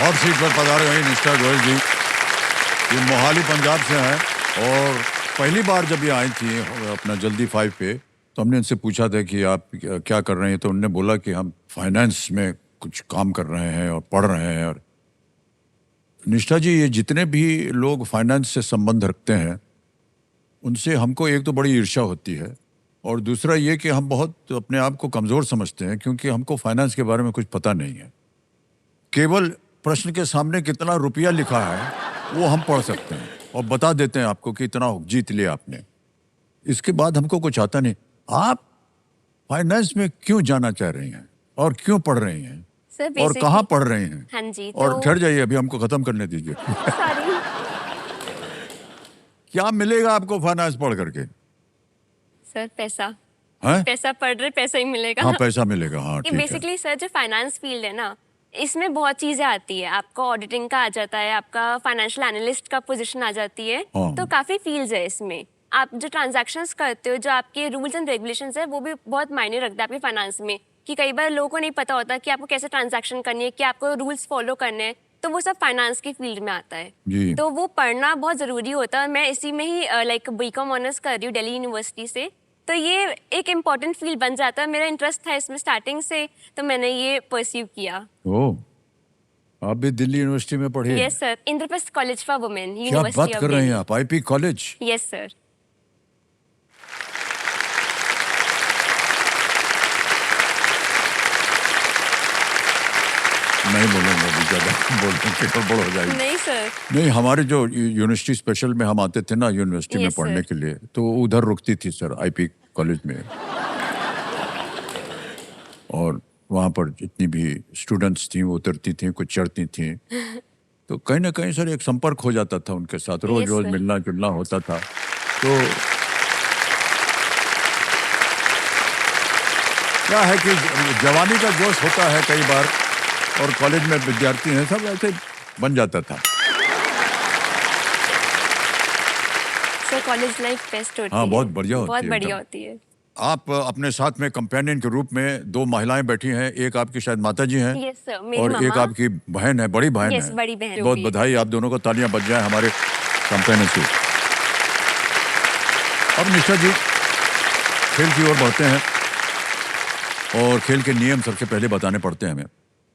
Hot seat पर पधारे हुए निष्ठा गोयल जी। ये मोहाली पंजाब से हैं और पहली बार जब ये आई थी अपना जल्दी 5 पे, तो हमने इनसे पूछा था कि आप क्या कर रहे हैं, तो उन्होंने बोला कि हम फाइनेंस में कुछ काम कर रहे हैं और पढ़ रहे हैं। और निष्ठा जी, ये जितने भी लोग फाइनेंस से संबंध रखते हैं उनसे हमको एक तो बड़ी ईर्ष्या होती है और दूसरा ये कि हम बहुत अपने आप को कमज़ोर समझते हैं क्योंकि हमको फाइनेंस के बारे में कुछ पता नहीं है। केवल प्रश्न के सामने कितना रुपया लिखा है वो हम पढ़ सकते हैं और बता देते हैं आपको कि इतना जीत लिया आपने। इसके बाद हमको कुछ आता नहीं। आप फाइनेंस में क्यों जाना चाह रही हैं और क्यों पढ़ रही हैं सर और कहाँ पढ़ रही हैं? हाँ जी, और ठहर जाइए, अभी हमको खत्म करने दीजिए। सॉरी। क्या मिलेगा आपको फाइनेंस पढ़ करके? सर पैसा। हैं? पैसा पढ़ रहे, पैसा ही मिलेगा। हाँ, पैसा मिलेगा। हाँ, कि ठीक है। बेसिकली सर जो फाइनेंस फील्ड है ना, इसमें बहुत चीजें आती है। आपका ऑडिटिंग का आ जाता है, आपका फाइनेंशियल एनालिस्ट का पोजीशन आ जाती है, हाँ। तो काफी फील्ड्स है इसमें। आप जो ट्रांजैक्शंस करते हो, जो आपके रूल्स एंड रेगुलेशंस है, वो भी बहुत मायने रखता है आपके फाइनेंस में। कि कई बार लोगों को नहीं पता होता कि आपको कैसे ट्रांजैक्शन करनी है, कि आपको रूल्स फॉलो करने हैं, तो वो सब फाइनेंस की फील्ड में आता है। जी। तो वो पढ़ना बहुत जरूरी होता है। मैं इसी में ही लाइक बीकॉम ऑनर्स कर रही हूँ दिल्ली यूनिवर्सिटी से। तो ये एक इम्पॉर्टेंट फील्ड बन जाता है। मेरा इंटरेस्ट था इसमें स्टार्टिंग से, तो मैंने ये परस्यू किया। ओह, आप भी दिल्ली यूनिवर्सिटी में पढ़े? Yes sir, Indraprastha college for women, क्या यूनिवर्सिटी बात ऑफ कर रहे हैं दिल्ली। आप? IP college? Yes sir. नहीं बोलूंगा अभी, ज़्यादा बोलने की गड़बड़ हो जाएगी। नहीं सर। नहीं, हमारे जो यूनिवर्सिटी स्पेशल में हम आते थे ना यूनिवर्सिटी में Yes, पढ़ने sir. के लिए, तो उधर रुकती थी सर, आईपी कॉलेज में। और वहाँ पर जितनी भी स्टूडेंट्स थी वो उतरती थी, कुछ चढ़ती थी, तो कहीं ना कहीं सर एक संपर्क हो जाता था उनके साथ, रोज Yes, रोज sir. मिलना जुलना होता था। तो क्या है कि जवानी का जोश होता है कई बार, और कॉलेज में विद्यार्थी हैं सब ऐसे बन जाता था। सर कॉलेज लाइफ बेस्ट होती है। हाँ, बहुत बढ़िया होती बहुत है बढ़िया एकदम। होती है। आप अपने साथ में कंपेनियन के रूप में 2 महिलाएं बैठी हैं, एक आपकी शायद माता जी हैं यस सर, मेरी और एक मम्मा। आपकी बहन है, बड़ी बहन Yes, है। बड़ी बहन बहुत होगी। बधाई आप दोनों को, तालियां बज जाएं हमारे कंपेनियन की। अब निशा जी, खेल की ओर बढ़ते हैं और खेल के नियम सबसे पहले बताने पड़ते हैं हमें।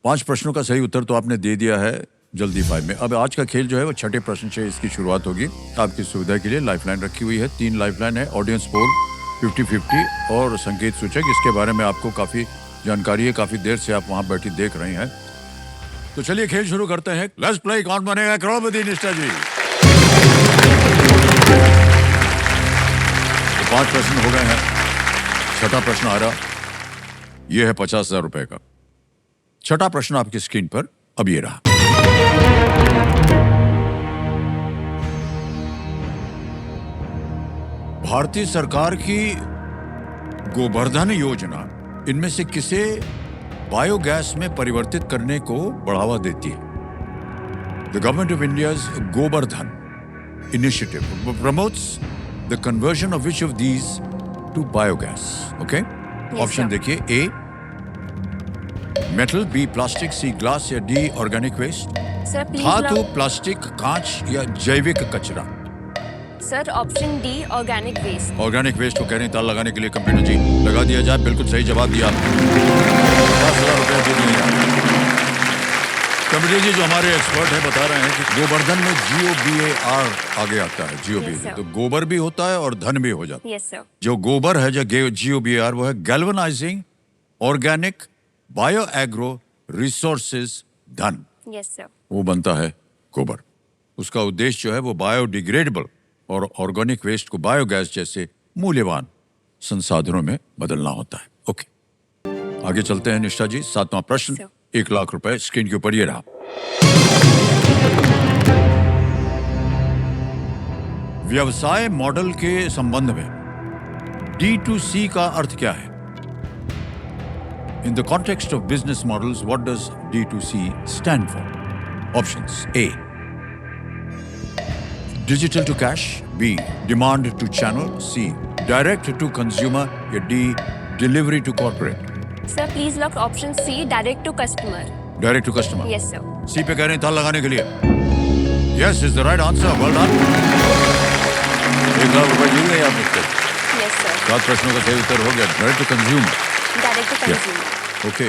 5 प्रश्नों का सही उत्तर तो आपने दे दिया है जल्दी 5 में। अब आज का खेल जो है वो 6ठे प्रश्न से इसकी शुरुआत होगी। आपकी सुविधा के लिए लाइफलाइन रखी हुई है, 3 लाइफलाइन है, ऑडियंस पोल 50-50 और संकेत सूचक। इसके बारे में आपको काफी जानकारी है, काफी देर से आप वहां बैठी देख रही हैं। तो चलिए खेल शुरू करते हैं। लेट्स प्ले कौन बनेगा करोड़पति, निष्ठा जी। तो 5 प्रश्न हो गए हैं, 6ठा प्रश्न आ रहा, यह है 50,000 रुपए का। 6ठा प्रश्न आपकी स्क्रीन पर अब ये रहा। भारतीय सरकार की गोवर्धन योजना इनमें से किसे बायोगैस में परिवर्तित करने को बढ़ावा देती है? The government of India's Govardhan initiative promotes the conversion of which of these to biogas? Okay, option देखिए। A metal, B plastic, C glass या D organic waste? Sir please धातु, प्लास्टिक, कांच या जैविक कचरा? Sir option D, organic waste. Organic waste को कह रही हैं, ताल लगाने के लिए कंप्यूटर जी लगा दिया जाए। बिल्कुल सही जवाब दिया आपने, 50,000 रुपए दे दिए जाए। कंप्यूटर जी जो हमारे एक्सपर्ट हैं बता रहे हैं कि गोवर्धन में GOBAR आगे आता है। GOBAR Yes, sir. तो गोबर भी होता है और धन भी हो जाता है। Yes sir. जो गोबर है, जो GOBAR, वो है galvanising organic bio agro resources धन, यस सर। वो बनता है गोबर। उसका उद्देश्य जो है वो बायोडिग्रेडेबल और ऑर्गेनिक वेस्ट को बायोगैस जैसे मूल्यवान संसाधनों में बदलना होता है। ओके, आगे चलते हैं निष्ठा जी। 7वां प्रश्न, 1 लाख रुपए स्क्रीन के ऊपर ये रहा। व्यवसाय मॉडल के संबंध में D2C का अर्थ क्या है? In the context of business models, what does D2C stand for? Options: A, digital to cash, B, demand to channel, C, direct to consumer, या D, delivery to corporate? Sir please lock option C, direct to customer. Direct to customer. Yes sir. C पे कह रहे हैं ताल लगाने के लिए। Yes is the right answer, well done. 1 lakh रुपए जीत गए आप मुझसे। Yes sir. 7 प्रश्नों का सही उत्तर हो गया। Direct to consume. Direct to consumer. Okay.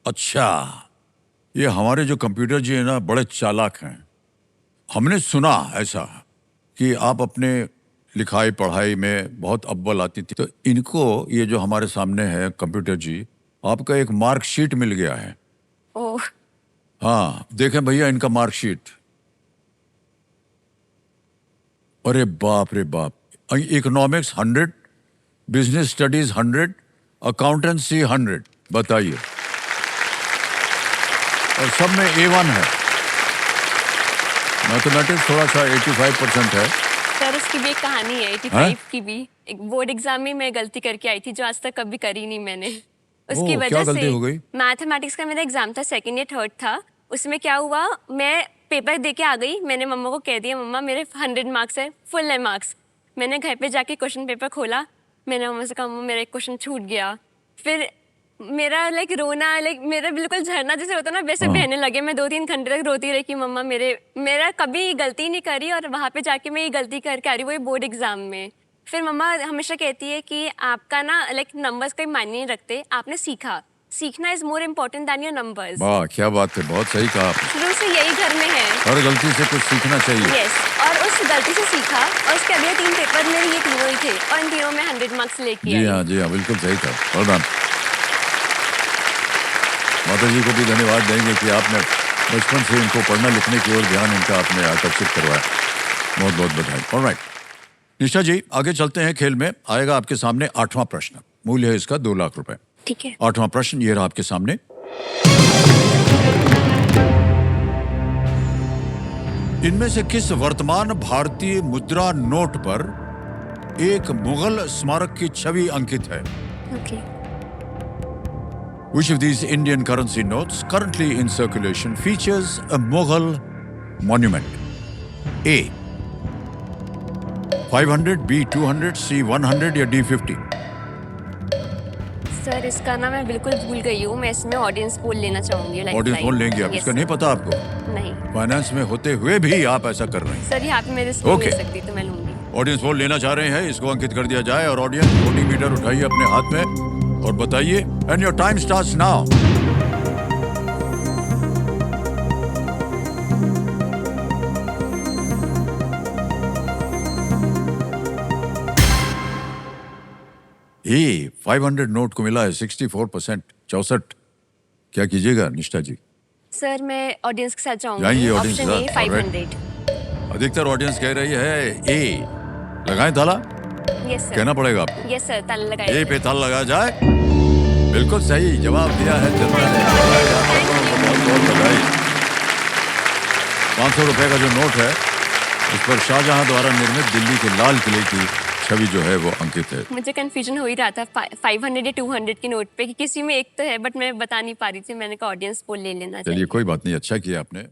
अच्छा, ये हमारे जो कंप्यूटर जी है ना बड़े चालाक हैं। हमने सुना ऐसा कि आप अपने लिखाई पढ़ाई में बहुत अव्वल आती थी, तो इनको ये जो हमारे सामने है कंप्यूटर जी, आपका एक मार्कशीट मिल गया है। ओह। हाँ देखें भैया इनका मार्कशीट। अरे बाप रे बाप। Economics 100, business studies 100, accountancy 100। बताइए। और सब में A1 है। मैथमेटिक्स थोड़ा सा 85% है। सर उसकी भी एक कहानी है 85 की भी। एक बोर्ड एग्जाम में मैं गलती करके आई थी जो आज तक कभी करी नहीं मैंने। उसकी ओह, वजह क्या से गलती हो गई? मैथमेटिक्स का मेरा एग्जाम था, 2nd या 3rd था। उसमें क्या हुआ, मैं पेपर दे के आ गई। मैंने मम्मा को कह दिया मम्मा मेरे 100 मार्क्स है, फुल है मार्क्स। मैंने घर पे जाके क्वेश्चन पेपर खोला। मैंने मम्मा से कहा मम्मा मेरा एक क्वेश्चन छूट गया। फिर मेरा रोना मेरा बिल्कुल झरना जैसे होता ना वैसे बहने लगे। मैं 2-3 घंटे तक रोती रही कि मम्मा मेरा कभी गलती नहीं करी और वहाँ पे जाके मैं ये गलती करके आ रही, वही बोर्ड एग्जाम में। फिर मम्मा हमेशा कहती है कि आपका ना नंबर्स कोई मायने नहीं रखते, आपने सीखना is more important than your numbers. वाह क्या बात है, बहुत सही कहा आपने। शुरू से यही घर में है। हर गलती से कुछ सीखना चाहिए। यस, और उस गलती से सीखा और उसके अगले 3 पेपर मेरे ये तीनों ही थे और इन तीनों में 100 मार्क्स लेके जी हाँ बिल्कुल सही था। Well done. माता जी को भी धन्यवाद देंगे कि आपने बचपन से इनको पढ़ने लिखने की ओर ध्यान इनका आपने आकर्षित करवाया। बहुत बहुत बधाई। ऑलराइट निशा जी, आगे चलते हैं। खेल में आएगा आपके सामने 8वां प्रश्न। मूल्य है इसका 2 लाख रुपए। ठीक है। 8वां प्रश्न ये रहा आपके सामने। इनमें से किस वर्तमान भारतीय मुद्रा नोट पर एक मुगल स्मारक की छवि अंकित है? Okay. Which of these Indian currency notes currently in circulation features a Mughal monument? A. 500, B. 200, C. 100 या D. 50? सर इसका ना मैं बिल्कुल भूल गई हूँ। मैं इसमें ऑडियंस पोल लेना चाहूंगी। ऑडियंस पोल लेंगे आप? इसका नहीं पता आपको? नहीं। फाइनेंस में होते हुए भी आप ऐसा कर रहे हैं। सर यहाँ पे मेरे स्कूल Okay. ले सकती तो मैं लूंगी। ऑडियंस पोल लेना चाह रहे हैं, इसको अंकित कर दिया जाए। और ऑडियंस 40 मीटर उठाइए अपने हाथ में और बताइए। And your time starts now. ये 500 नोट को मिला है 64%, 64। क्या कीजिएगा निष्ठा जी? सर मैं ऑडियंस के साथ जाएंगे जाऊंगी। ऑडियंस ऑप्शन ए के साथ, 500। अधिकतर ऑडियंस कह रही है ए। लगाएं ताला? Yes sir. कहना पड़ेगा आपको। यस सर, ताला लगाइए। ए पे ताला लगाया जाए। बिल्कुल सही जवाब दिया है जनता ने। बहुत बहुत बधाई। 500 रुपए का जो नोट है उस पर शाहजहां द्वारा निर्मित दिल्ली के लाल किले की छवि जो है वो अंकित है। मुझे कंफ्यूजन हो ही रहा था 500 या 200 की नोट पे कि किसी में एक तो है, बट मैं बता नहीं पा रही थी। मैंने कहा ऑडियंस पोल ले लेना चाहिए। चलिए कोई बात नहीं, अच्छा किया आपने।